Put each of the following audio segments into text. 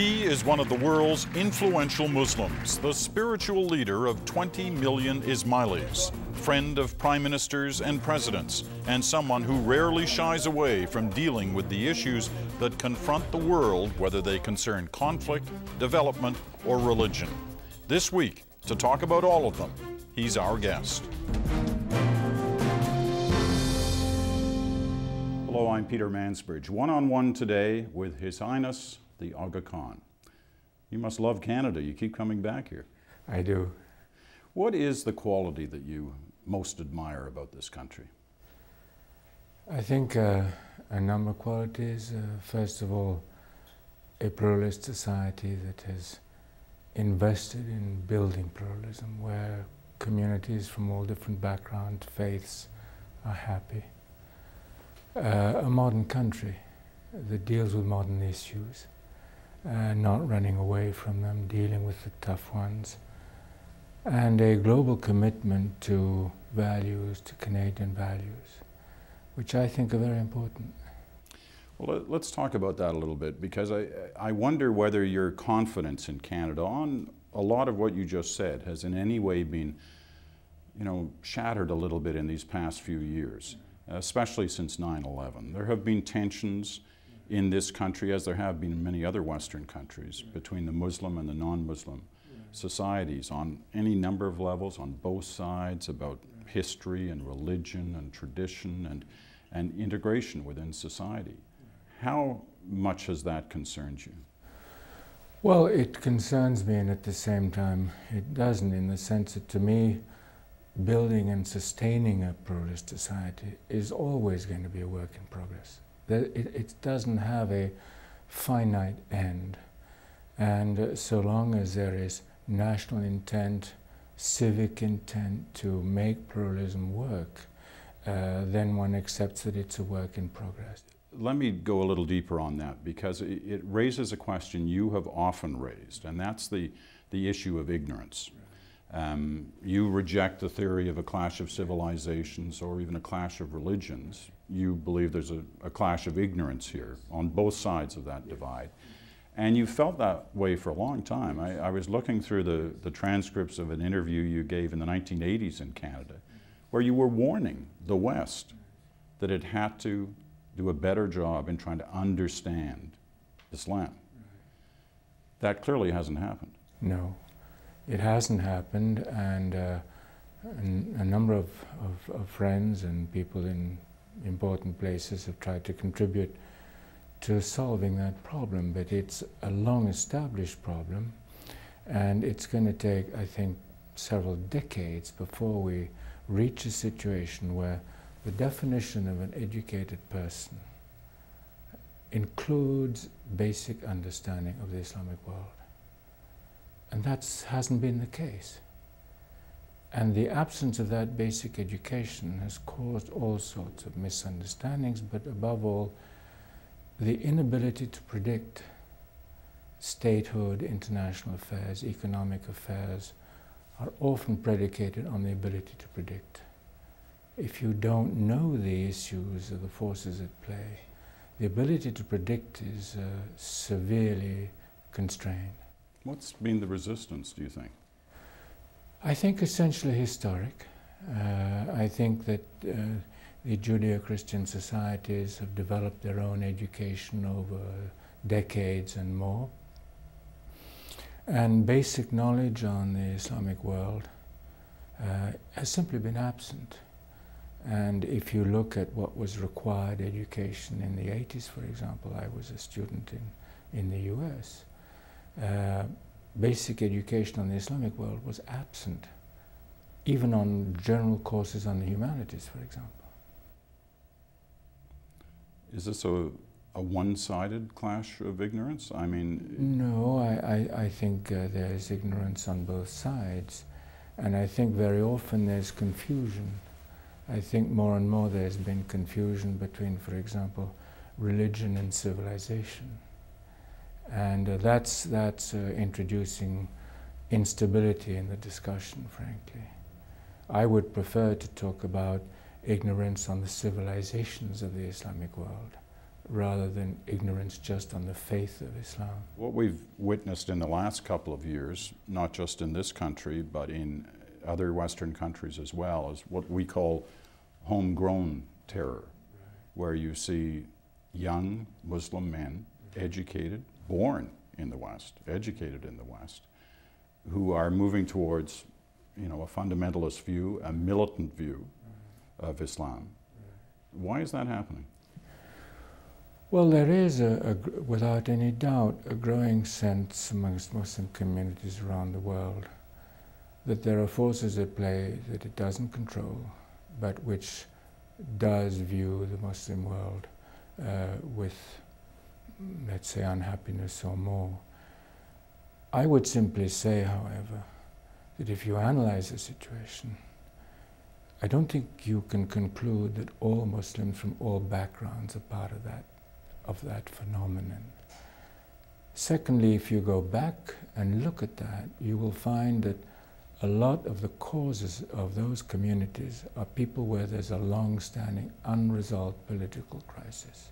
He is one of the world's influential Muslims, the spiritual leader of 20 million Ismailis, friend of prime ministers and presidents, and someone who rarely shies away from dealing with the issues that confront the world, whether they concern conflict, development, or religion. This week, to talk about all of them, he's our guest. Hello, I'm Peter Mansbridge. One-on-one today with His Highness, the Aga Khan. You must love Canada. You keep coming back here. I do. What is the quality that you most admire about this country? I think a number of qualities. First of all, a pluralist society that has invested in building pluralism, where communities from all different backgrounds, faiths are happy. A modern country that deals with modern issues, not running away from them, dealing with the tough ones, and a global commitment to values, to Canadian values, which I think are very important. Well, let's talk about that a little bit, because I wonder whether your confidence in Canada on a lot of what you just said has in any way been, shattered a little bit in these past few years, especially since 9/11. There have been tensions in this country, as there have been in many other Western countries, between the Muslim and the non-Muslim societies on any number of levels, on both sides, about history and religion and tradition and integration within society. How much has that concerned you? Well, it concerns me, and at the same time it doesn't, in the sense that to me, building and sustaining a pluralist society is always going to be a work in progress. It doesn't have a finite end, and so long as there is national intent, civic intent to make pluralism work, then one accepts that it's a work in progress. Let me go a little deeper on that, because it raises a question you have often raised, and that's the issue of ignorance. You reject the theory of a clash of civilizations or even a clash of religions. You believe there's a clash of ignorance here on both sides of that divide. And you felt that way for a long time. I was looking through the transcripts of an interview you gave in the 1980s in Canada, where you were warning the West that it had to do a better job in trying to understand Islam. That clearly hasn't happened. No. It hasn't happened, and a number of friends and people in important places have tried to contribute to solving that problem, but it's a long-established problem, and it's going to take, I think, several decades before we reach a situation where the definition of an educated person includes basic understanding of the Islamic world. And that hasn't been the case. And the absence of that basic education has caused all sorts of misunderstandings, but above all, the inability to predict statehood, international affairs, economic affairs are often predicated on the ability to predict. If you don't know the issues or the forces at play, the ability to predict is severely constrained. What's been the resistance, do you think? I think essentially historic. I think that the Judeo-Christian societies have developed their own education over decades and more. And basic knowledge on the Islamic world has simply been absent. And if you look at what was required education in the 80s, for example, I was a student in the US. Basic education on the Islamic world was absent, even on general courses on the humanities, for example. Is this a one-sided clash of ignorance? I mean... No, I think there's ignorance on both sides, and I think very often there's confusion. I think more and more there's been confusion between, for example, religion and civilization. And that's introducing instability in the discussion, frankly. I would prefer to talk about ignorance on the civilizations of the Islamic world, rather than ignorance just on the faith of Islam. What we've witnessed in the last couple of years, not just in this country, but in other Western countries as well, is what we call homegrown terror, where you see young Muslim men, educated, born in the West, educated in the West, who are moving towards, you know, a fundamentalist view, a militant view of Islam. Why is that happening? Well, there is, without any doubt, a growing sense amongst Muslim communities around the world that there are forces at play that it doesn't control, but which does view the Muslim world with, let's say, unhappiness or more. I would simply say, however, that if you analyze the situation, I don't think you can conclude that all Muslims from all backgrounds are part of that phenomenon. Secondly, if you go back and look at that, you will find that a lot of the causes of those communities are people where there's a long-standing, unresolved political crisis.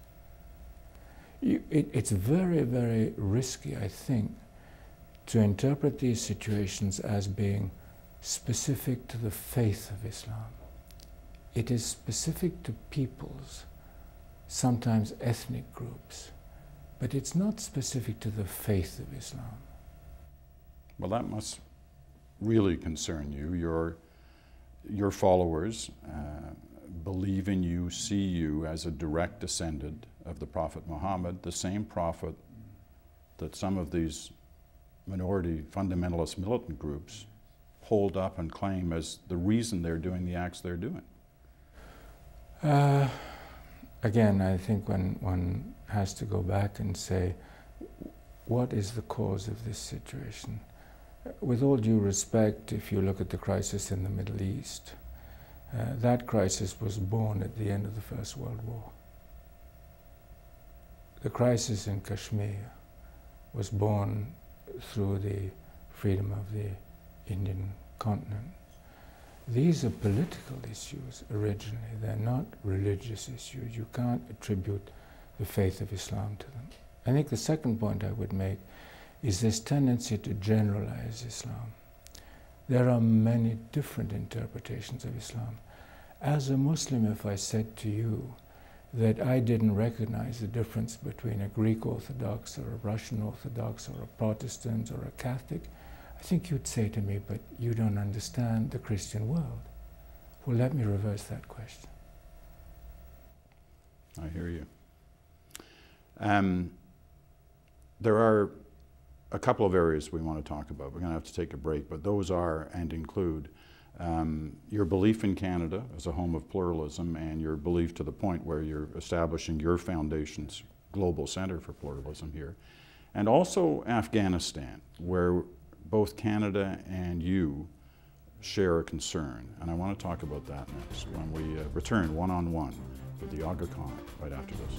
It's very, very risky, I think, to interpret these situations as being specific to the faith of Islam. It is specific to peoples, sometimes ethnic groups, but it's not specific to the faith of Islam. Well, that must really concern you. Your followers believe in you, see you as a direct descendant of the Prophet Muhammad, the same prophet that some of these minority fundamentalist militant groups hold up and claim as the reason they're doing the acts they're doing. Again, I think when one has to go back and say, what is the cause of this situation? With all due respect, if you look at the crisis in the Middle East, that crisis was born at the end of the First World War. The crisis in Kashmir was born through the freedom of the Indian continent. These are political issues originally, they're not religious issues. You can't attribute the faith of Islam to them. I think the second point I would make is this tendency to generalize Islam. There are many different interpretations of Islam. As a Muslim, if I said to you that I didn't recognize the difference between a Greek Orthodox or a Russian Orthodox or a Protestant or a Catholic, I think you'd say to me, but you don't understand the Christian world. Well, let me reverse that question. I hear you. There are a couple of areas we want to talk about. We're going to have to take a break, but those are and include your belief in Canada as a home of pluralism and your belief to the point where you're establishing your foundation's global center for pluralism here, and also Afghanistan, where both Canada and you share a concern. And I want to talk about that next when we return one-on-one with the Aga Khan right after this.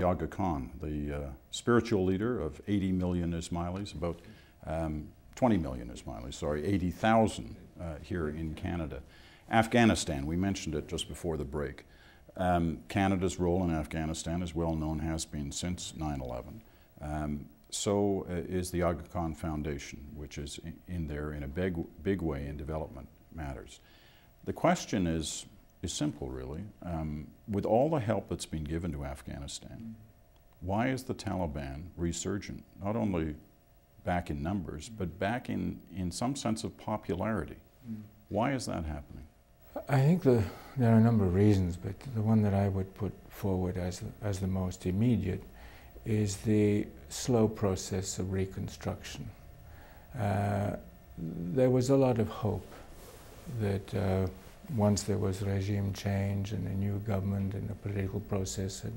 Aga Khan, the spiritual leader of 80 million Ismailis, about 20 million Ismailis, sorry, 80,000 here in Canada. Afghanistan, we mentioned it just before the break. Canada's role in Afghanistan is well known, has been since 9/11. So is the Aga Khan Foundation, which is in there in a big way in development matters. The question is simple, really. With all the help that's been given to Afghanistan, why is the Taliban resurgent? Not only back in numbers, but back in some sense of popularity. Why is that happening? I think there are a number of reasons, but the one that I would put forward as the most immediate is the slow process of reconstruction. There was a lot of hope that once there was regime change and a new government and a political process had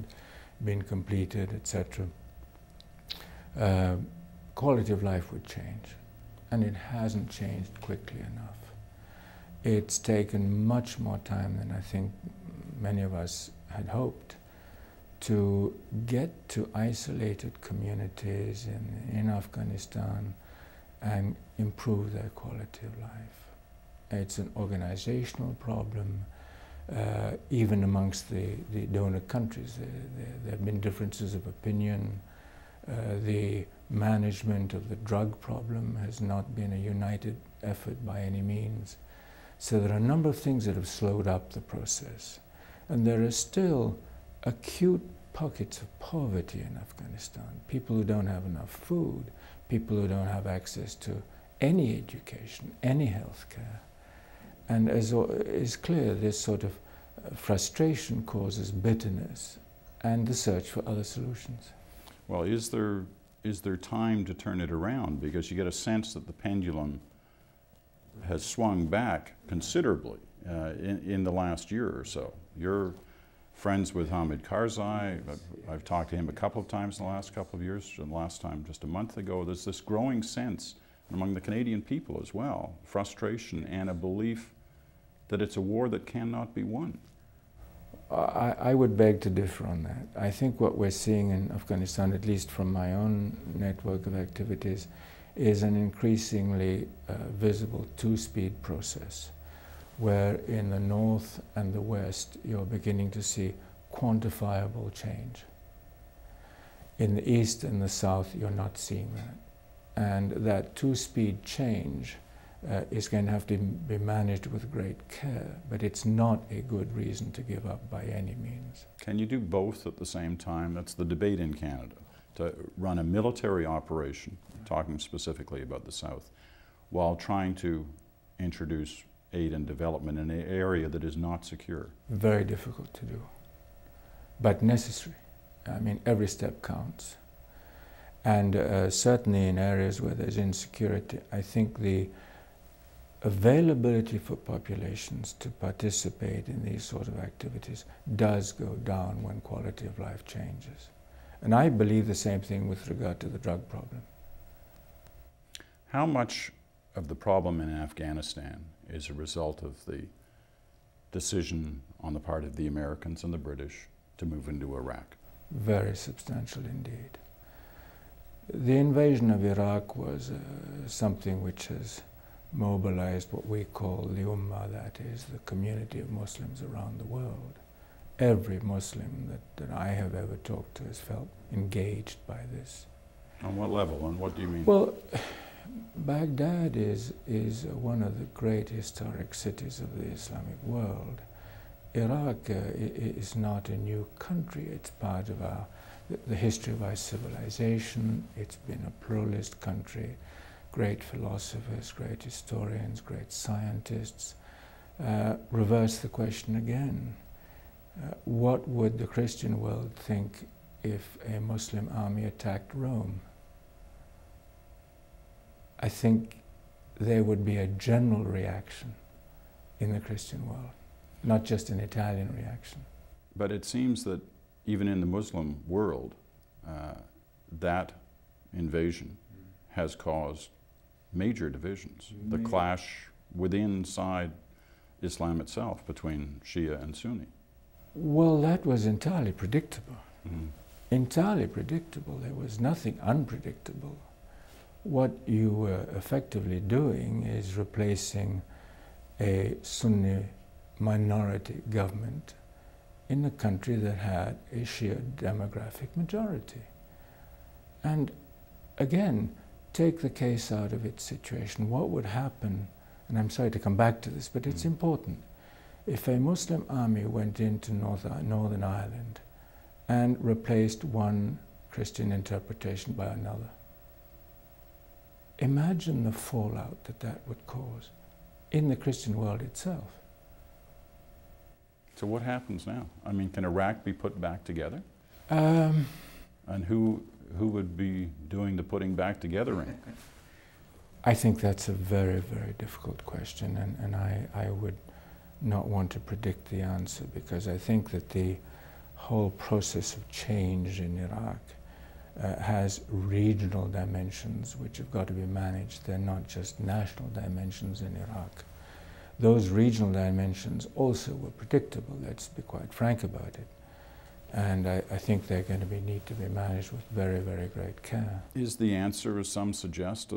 been completed, etc., quality of life would change. And it hasn't changed quickly enough. It's taken much more time than I think many of us had hoped to get to isolated communities in Afghanistan and improve their quality of life. It's an organizational problem. Even amongst the donor countries, there have been differences of opinion. The management of the drug problem has not been a united effort by any means. So there are a number of things that have slowed up the process. And there are still acute pockets of poverty in Afghanistan. People who don't have enough food, people who don't have access to any education, any health care. And as is clear, this sort of frustration causes bitterness and the search for other solutions. Well, is there time to turn it around? Because you get a sense that the pendulum has swung back considerably in the last year or so. You're friends with Hamid Karzai. I've talked to him a couple of times in the last couple of years, and last time just a month ago. There's this growing sense among the Canadian people as well, frustration and a belief that it's a war that cannot be won. I would beg to differ on that. I think what we're seeing in Afghanistan, at least from my own network of activities, is an increasingly visible two-speed process, where in the north and the west you're beginning to see quantifiable change. In the east and the south you're not seeing that. And that two-speed change is going to have to be managed with great care, but it's not a good reason to give up by any means. Can you do both at the same time? That's the debate in Canada, to run a military operation, talking specifically about the South, while trying to introduce aid and development in an area that is not secure. Very difficult to do, but necessary. I mean, every step counts. And certainly in areas where there's insecurity, I think the availability for populations to participate in these sort of activities does go down when quality of life changes. And I believe the same thing with regard to the drug problem. How much of the problem in Afghanistan is a result of the decision on the part of the Americans and the British to move into Iraq? Very substantial indeed. The invasion of Iraq was something which has mobilized what we call the Ummah, that is, the community of Muslims around the world. Every Muslim that I have ever talked to has felt engaged by this. On what level, and what do you mean? Well, Baghdad is one of the great historic cities of the Islamic world. Iraq is not a new country. It's part of the history of our civilization. It's been a pluralist country. Great philosophers, great historians, great scientists. Reverse the question again. What would the Christian world think if a Muslim army attacked Rome? I think there would be a general reaction in the Christian world, not just an Italian reaction. But it seems that even in the Muslim world, that invasion has caused major divisions. The clash inside Islam itself between Shia and Sunni. Well, that was entirely predictable. Entirely predictable. There was nothing unpredictable. What you were effectively doing is replacing a Sunni minority government in a country that had a Shia demographic majority. And again, take the case out of its situation. What would happen, and I'm sorry to come back to this, but it's important, if a Muslim army went into Northern Ireland and replaced one Christian interpretation by another? Imagine the fallout that would cause in the Christian world itself. So what happens now? I mean, can Iraq be put back together? And who would be doing the putting back together in? I think that's a very, very difficult question, and I would not want to predict the answer, because I think that the whole process of change in Iraq has regional dimensions which have got to be managed. They're not just national dimensions in Iraq. Those regional dimensions also were predictable, let's be quite frank about it. And I think they're going to need to be managed with very, very great care. Is the answer, as some suggest,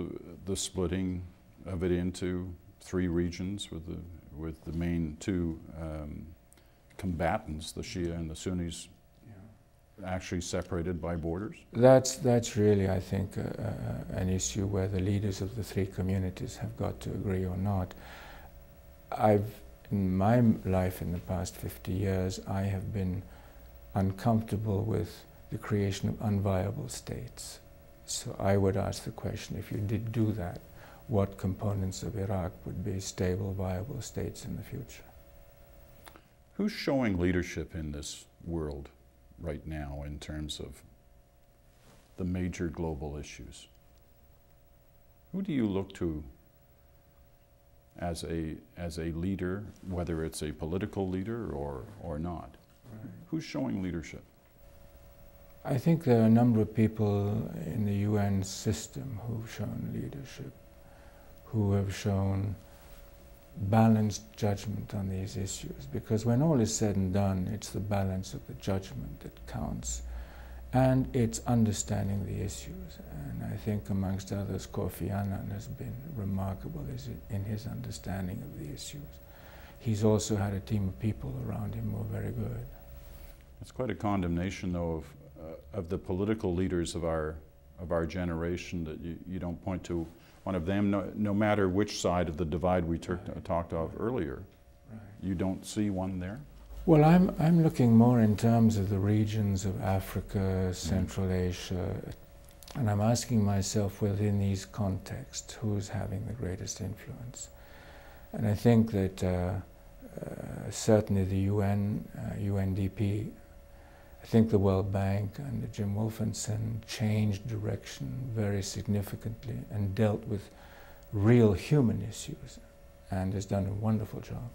the splitting of it into 3 regions with the main 2 combatants, the Shia and the Sunnis, actually separated by borders? That's really, I think, an issue where the leaders of the 3 communities have got to agree or not. In my life in the past 50 years, I have been uncomfortable with the creation of unviable states. So I would ask the question, if you did do that, what components of Iraq would be stable, viable states in the future? Who's showing leadership in this world right now in terms of the major global issues? Who do you look to as a leader, whether it's a political leader or not? Right. Who's showing leadership? I think there are a number of people in the UN system who've shown leadership, who have shown balanced judgment on these issues, because when all is said and done, it's the balance of the judgment that counts, and it's understanding the issues. And I think, amongst others, Kofi Annan has been remarkable in his understanding of the issues. He's also had a team of people around him who are very good. It's quite a condemnation, though, of the political leaders of our generation, that you don't point to one of them, no matter which side of the divide we talked of earlier. Right. You don't see one there? Well, I'm looking more in terms of the regions of Africa, Central Asia, and I'm asking myself, within these contexts, who's having the greatest influence? And I think that certainly the UN, UNDP, I think the World Bank under Jim Wolfenson changed direction very significantly and dealt with real human issues, and has done a wonderful job.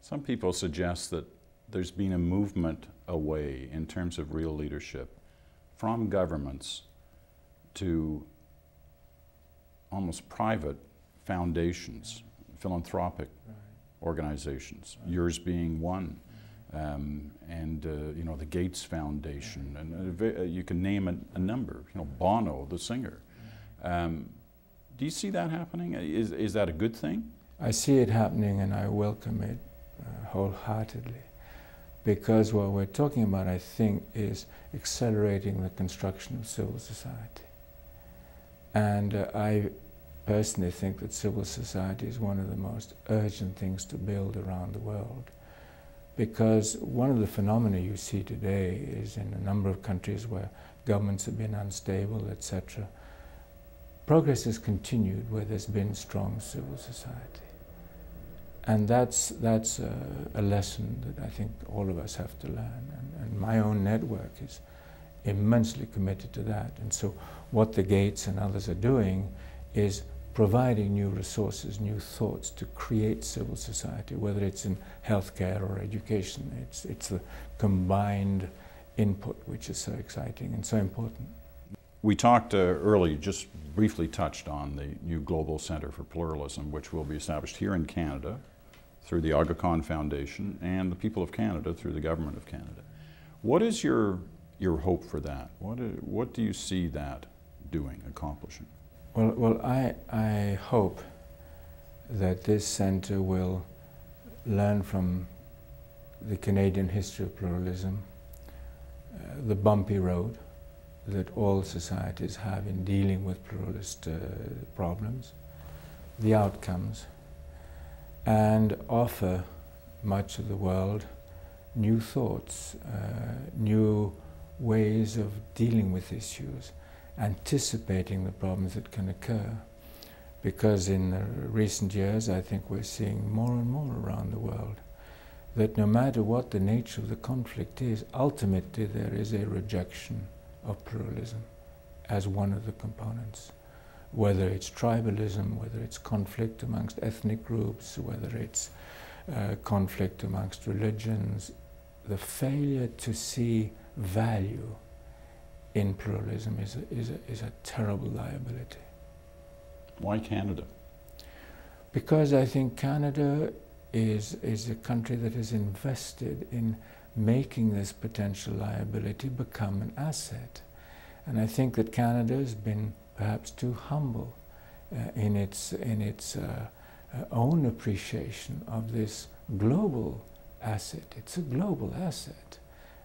Some people suggest that there's been a movement away in terms of real leadership from governments to almost private foundations, philanthropic organizations, yours being one. You know, the Gates Foundation, and you can name a number, you know, Bono, the singer. Do you see that happening? Is that a good thing? I see it happening, and I welcome it wholeheartedly, because what we're talking about, I think, is accelerating the construction of civil society. And I personally think that civil society is one of the most urgent things to build around the world. Because one of the phenomena you see today is, in a number of countries where governments have been unstable, etc., progress has continued where there's been strong civil society. And that's a lesson that I think all of us have to learn. And my own network is immensely committed to that. And so what the Gates and others are doing is providing new resources, new thoughts to create civil society, whether it's in healthcare or education. It's the combined input which is so exciting and so important. We talked earlier, just briefly touched on the new Global Center for Pluralism, which will be established here in Canada through the Aga Khan Foundation and the people of Canada through the Government of Canada. What is your hope for that? What do you see that doing, accomplishing? Well, I hope that this centre will learn from the Canadian history of pluralism, the bumpy road that all societies have in dealing with pluralist problems, the outcomes, and offer much of the world new thoughts, new ways of dealing with issues, anticipating the problems that can occur. Because in recent years, I think we're seeing more and more around the world that no matter what the nature of the conflict is, ultimately there is a rejection of pluralism as one of the components. Whether it's tribalism, whether it's conflict amongst ethnic groups, whether it's conflict amongst religions, the failure to see value in pluralism is a terrible liability. Why Canada? Because I think Canada is a country that has invested in making this potential liability become an asset. And I think that Canada has been perhaps too humble in its own appreciation of this global asset. It's a global asset.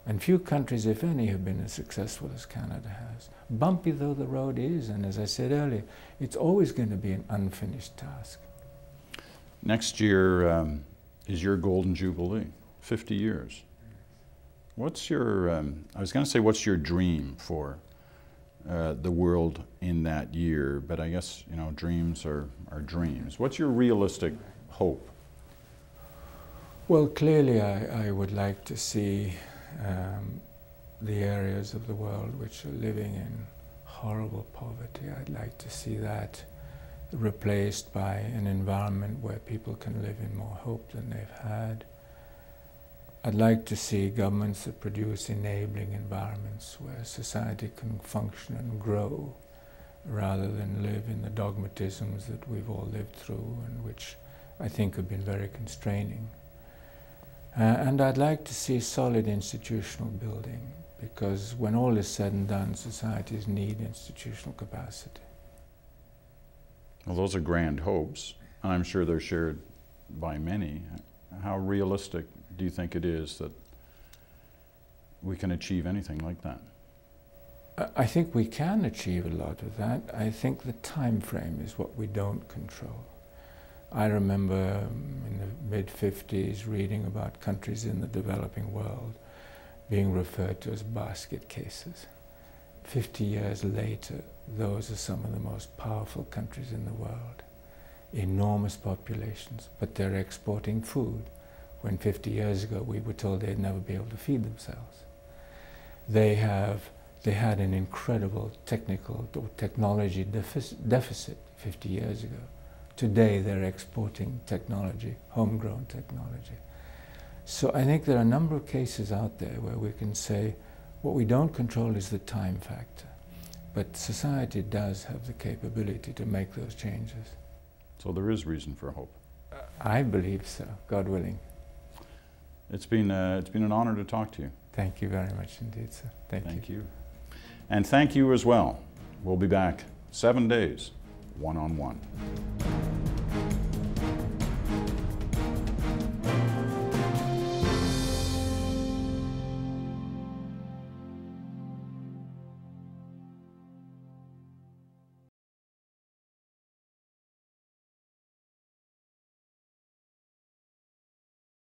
And few countries, if any, have been as successful as Canada has. Bumpy though the road is, and as I said earlier, it's always going to be an unfinished task. Next year is your Golden Jubilee, 50 years. What's your, I was going to say, what's your dream for the world in that year? But I guess, you know, dreams are dreams. What's your realistic hope? Well, clearly I would like to see the areas of the world which are living in horrible poverty. I'd like to see that replaced by an environment where people can live in more hope than they've had. I'd like to see governments that produce enabling environments where society can function and grow rather than live in the dogmatisms that we've all lived through and which I think have been very constraining. And I'd like to see solid institutional building, because when all is said and done, societies need institutional capacity. Well, those are grand hopes, and I'm sure they're shared by many. How realistic do you think it is that we can achieve anything like that? I think we can achieve a lot of that. I think the time frame is what we don't control. I remember in the mid-50s reading about countries in the developing world being referred to as basket cases. 50 years later, those are some of the most powerful countries in the world. Enormous populations, but they're exporting food, when 50 years ago we were told they'd never be able to feed themselves. They had an incredible technology deficit 50 years ago. Today they're exporting technology, homegrown technology. So I think there are a number of cases out there where we can say what we don't control is the time factor, but society does have the capability to make those changes. So there is reason for hope. I believe so, God willing. It's been an honor to talk to you. Thank you very much indeed, sir. Thank you. And thank you as well. We'll be back 7 days, one-on-one.